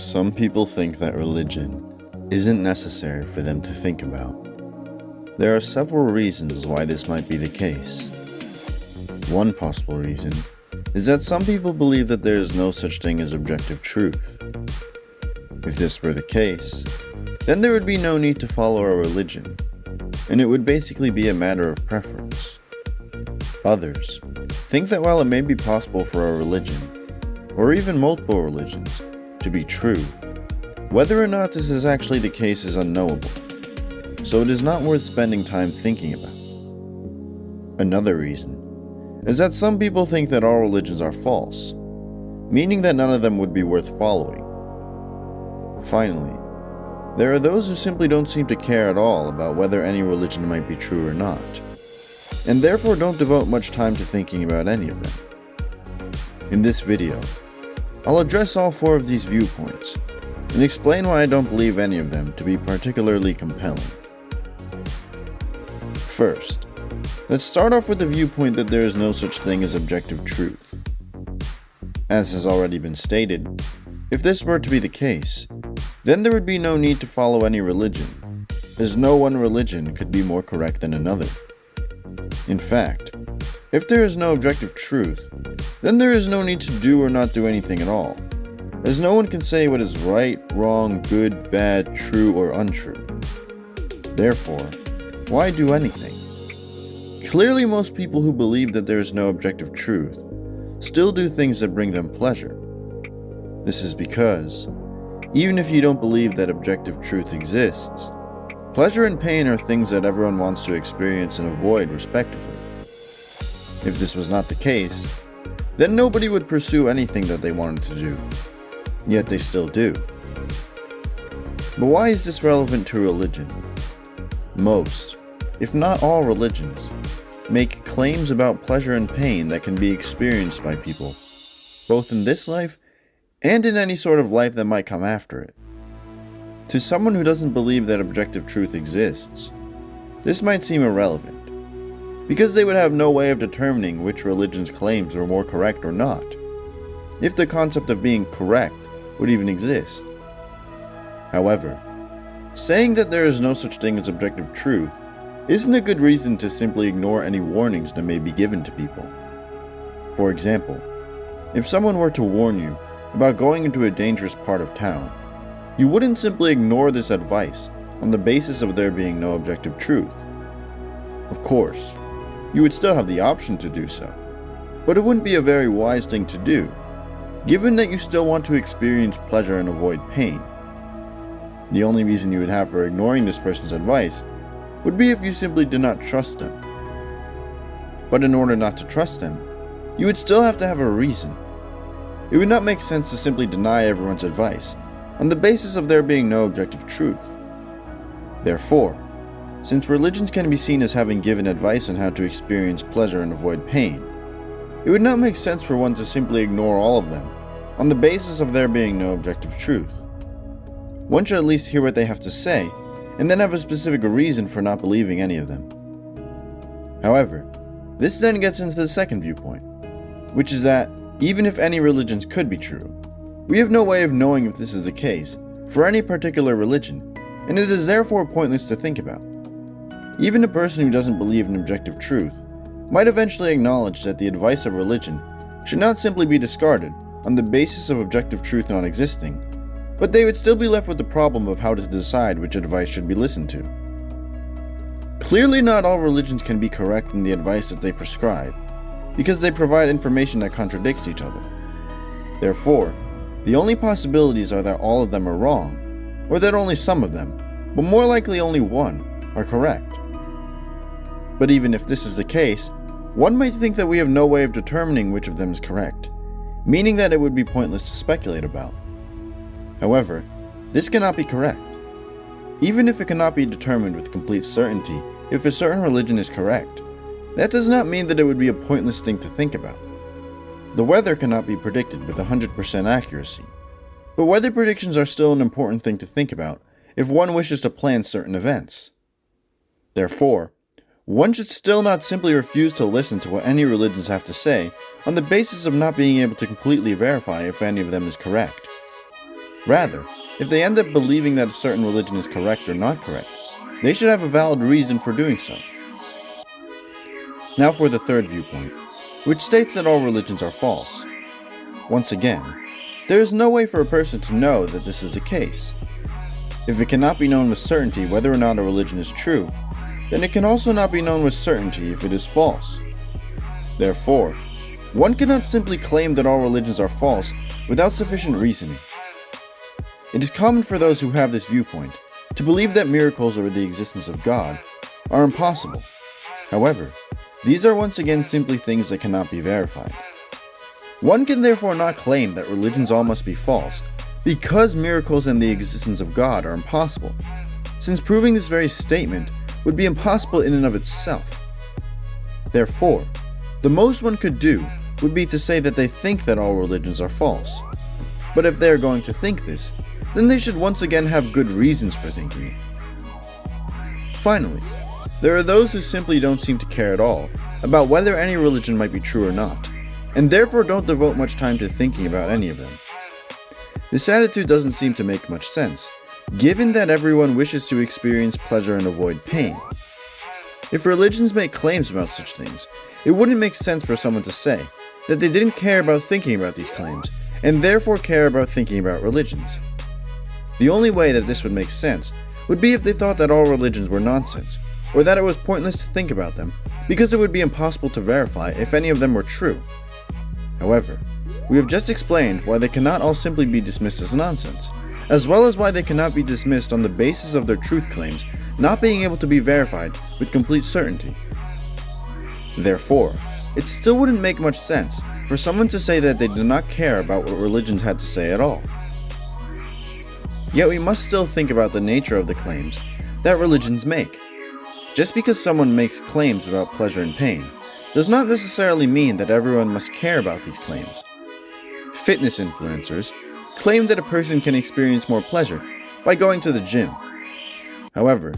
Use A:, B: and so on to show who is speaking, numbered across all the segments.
A: Some people think that religion isn't necessary for them to think about. There are several reasons why this might be the case. One possible reason is that some people believe that there is no such thing as objective truth. If this were the case, then there would be no need to follow a religion, and it would basically be a matter of preference. Others think that while it may be possible for a religion, or even multiple religions, to be true, whether or not this is actually the case is unknowable, so it is not worth spending time thinking about. Another reason is that some people think that all religions are false, meaning that none of them would be worth following. Finally, there are those who simply don't seem to care at all about whether any religion might be true or not, and therefore don't devote much time to thinking about any of them. In this video, I'll address all four of these viewpoints and explain why I don't believe any of them to be particularly compelling. First, let's start off with the viewpoint that there is no such thing as objective truth. As has already been stated, if this were to be the case, then there would be no need to follow any religion, as no one religion could be more correct than another. In fact, if there is no objective truth, then there is no need to do or not do anything at all, as no one can say what is right, wrong, good, bad, true, or untrue. Therefore, why do anything? Clearly, most people who believe that there is no objective truth still do things that bring them pleasure. This is because, even if you don't believe that objective truth exists, pleasure and pain are things that everyone wants to experience and avoid respectively. If this was not the case, then nobody would pursue anything that they wanted to do, yet they still do. But why is this relevant to religion? Most, if not all religions, make claims about pleasure and pain that can be experienced by people, both in this life and in any sort of life that might come after it. To someone who doesn't believe that objective truth exists, this might seem irrelevant, because they would have no way of determining which religion's claims were more correct or not, if the concept of being correct would even exist. However, saying that there is no such thing as objective truth isn't a good reason to simply ignore any warnings that may be given to people. For example, if someone were to warn you about going into a dangerous part of town, you wouldn't simply ignore this advice on the basis of there being no objective truth. Of course, you would still have the option to do so, but it wouldn't be a very wise thing to do, given that you still want to experience pleasure and avoid pain. The only reason you would have for ignoring this person's advice would be if you simply did not trust them. But in order not to trust them, you would still have to have a reason. It would not make sense to simply deny everyone's advice on the basis of there being no objective truth. Therefore, since religions can be seen as having given advice on how to experience pleasure and avoid pain, it would not make sense for one to simply ignore all of them on the basis of there being no objective truth. One should at least hear what they have to say, and then have a specific reason for not believing any of them. However, this then gets into the second viewpoint, which is that even if any religions could be true, we have no way of knowing if this is the case for any particular religion, and it is therefore pointless to think about. Even a person who doesn't believe in objective truth might eventually acknowledge that the advice of religion should not simply be discarded on the basis of objective truth not existing, but they would still be left with the problem of how to decide which advice should be listened to. Clearly, not all religions can be correct in the advice that they prescribe, because they provide information that contradicts each other. Therefore, the only possibilities are that all of them are wrong, or that only some of them, but more likely only one, are correct. But even if this is the case, one might think that we have no way of determining which of them is correct, meaning that it would be pointless to speculate about. However, this cannot be correct. Even if it cannot be determined with complete certainty if a certain religion is correct, that does not mean that it would be a pointless thing to think about. The weather cannot be predicted with 100% accuracy, but weather predictions are still an important thing to think about if one wishes to plan certain events. Therefore, one should still not simply refuse to listen to what any religions have to say on the basis of not being able to completely verify if any of them is correct. Rather, if they end up believing that a certain religion is correct or not correct, they should have a valid reason for doing so. Now for the third viewpoint, which states that all religions are false. Once again, there is no way for a person to know that this is the case. If it cannot be known with certainty whether or not a religion is true, then it can also not be known with certainty if it is false. Therefore, one cannot simply claim that all religions are false without sufficient reasoning. It is common for those who have this viewpoint to believe that miracles or the existence of God are impossible. However, these are once again simply things that cannot be verified. One can therefore not claim that religions all must be false because miracles and the existence of God are impossible, since proving this very statement would be impossible in and of itself. Therefore, the most one could do would be to say that they think that all religions are false. But if they are going to think this, then they should once again have good reasons for thinking it. Finally, there are those who simply don't seem to care at all about whether any religion might be true or not, and therefore don't devote much time to thinking about any of them. This attitude doesn't seem to make much sense, given that everyone wishes to experience pleasure and avoid pain. If religions make claims about such things, it wouldn't make sense for someone to say that they didn't care about thinking about these claims, and therefore care about thinking about religions. The only way that this would make sense would be if they thought that all religions were nonsense, or that it was pointless to think about them, because it would be impossible to verify if any of them were true. However, we have just explained why they cannot all simply be dismissed as nonsense, as well as why they cannot be dismissed on the basis of their truth claims not being able to be verified with complete certainty. Therefore, it still wouldn't make much sense for someone to say that they do not care about what religions had to say at all. Yet we must still think about the nature of the claims that religions make. Just because someone makes claims about pleasure and pain does not necessarily mean that everyone must care about these claims. Fitness influencers claim that a person can experience more pleasure by going to the gym. However,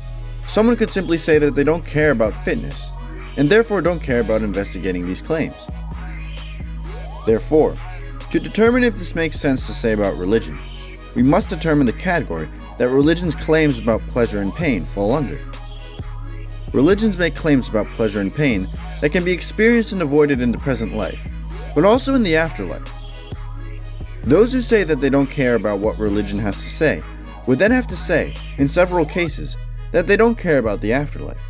A: someone could simply say that they don't care about fitness, and therefore don't care about investigating these claims. Therefore, to determine if this makes sense to say about religion, we must determine the category that religion's claims about pleasure and pain fall under. Religions make claims about pleasure and pain that can be experienced and avoided in the present life, but also in the afterlife. Those who say that they don't care about what religion has to say would then have to say, in several cases, that they don't care about the afterlife,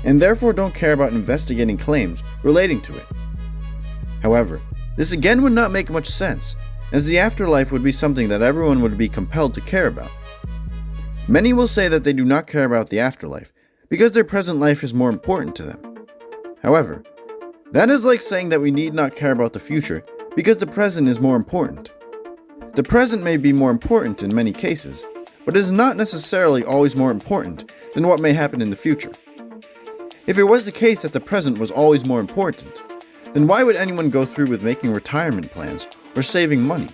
A: and therefore don't care about investigating claims relating to it. However, this again would not make much sense, as the afterlife would be something that everyone would be compelled to care about. Many will say that they do not care about the afterlife because their present life is more important to them. However, that is like saying that we need not care about the future because the present is more important. The present may be more important in many cases, but it is not necessarily always more important than what may happen in the future. If it was the case that the present was always more important, then why would anyone go through with making retirement plans or saving money?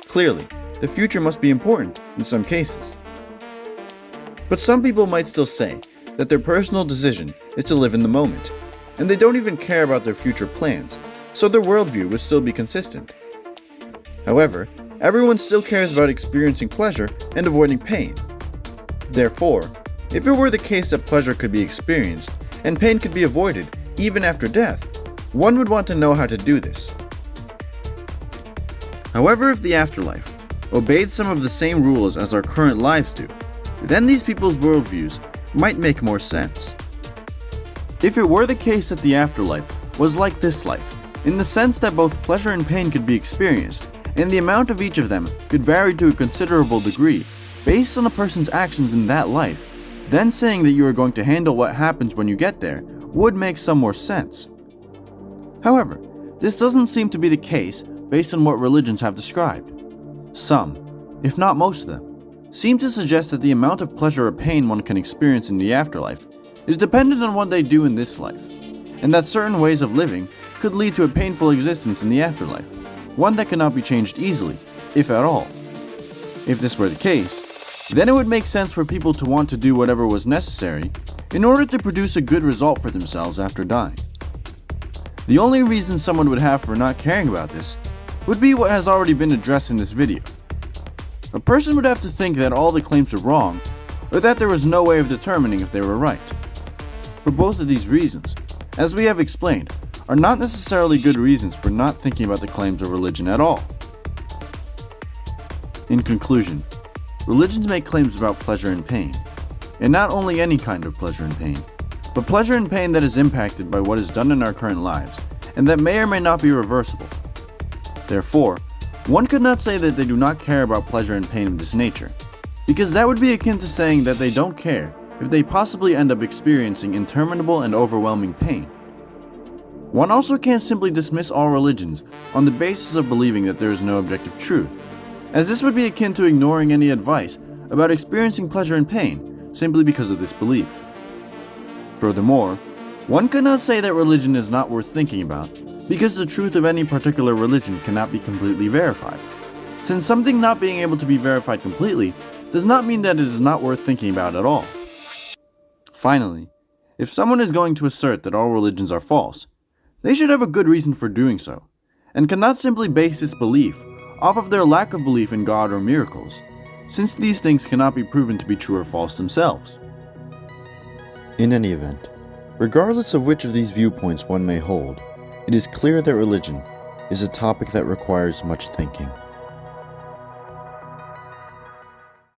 A: Clearly, the future must be important in some cases. But some people might still say that their personal decision is to live in the moment, and they don't even care about their future plans, so their worldview would still be consistent. However, everyone still cares about experiencing pleasure and avoiding pain. Therefore, if it were the case that pleasure could be experienced and pain could be avoided even after death, one would want to know how to do this. However, if the afterlife obeyed some of the same rules as our current lives do, then these people's worldviews might make more sense. If it were the case that the afterlife was like this life, in the sense that both pleasure and pain could be experienced, and the amount of each of them could vary to a considerable degree based on a person's actions in that life, then saying that you are going to handle what happens when you get there would make some more sense. However, this doesn't seem to be the case based on what religions have described. Some, if not most of them, seem to suggest that the amount of pleasure or pain one can experience in the afterlife is dependent on what they do in this life, and that certain ways of living could lead to a painful existence in the afterlife, one that cannot be changed easily, if at all. If this were the case, then it would make sense for people to want to do whatever was necessary in order to produce a good result for themselves after dying. The only reason someone would have for not caring about this would be what has already been addressed in this video.
B: A person would have to think that all the claims were wrong, or that there was no way of determining if they were right. For both of these reasons, as we have explained, are not necessarily good reasons for not thinking about the claims of religion at all. In conclusion, religions make claims about pleasure and pain, and not only any kind of pleasure and pain, but pleasure and pain that is impacted by what is done in our current lives, and that may or may not be reversible. Therefore, one could not say that they do not care about pleasure and pain of this nature, because that would be akin to saying that they don't care if they possibly end up experiencing interminable and overwhelming pain. One also can't simply dismiss all religions on the basis of believing that there is no objective truth, as this would be akin to ignoring any advice about experiencing pleasure and pain simply because of this belief. Furthermore, one could not say that religion is not worth thinking about, because the truth of any particular religion cannot be completely verified. Since something not being able to be verified completely does not mean that it is not worth thinking about at all. Finally, if someone is going to assert that all religions are false, they should have a good reason for doing so, and cannot simply base this belief off of their lack of belief in God or miracles, since these things cannot be proven to be true or false themselves.
A: In any event, regardless of which of these viewpoints one may hold, it is clear that religion is a topic that requires much thinking.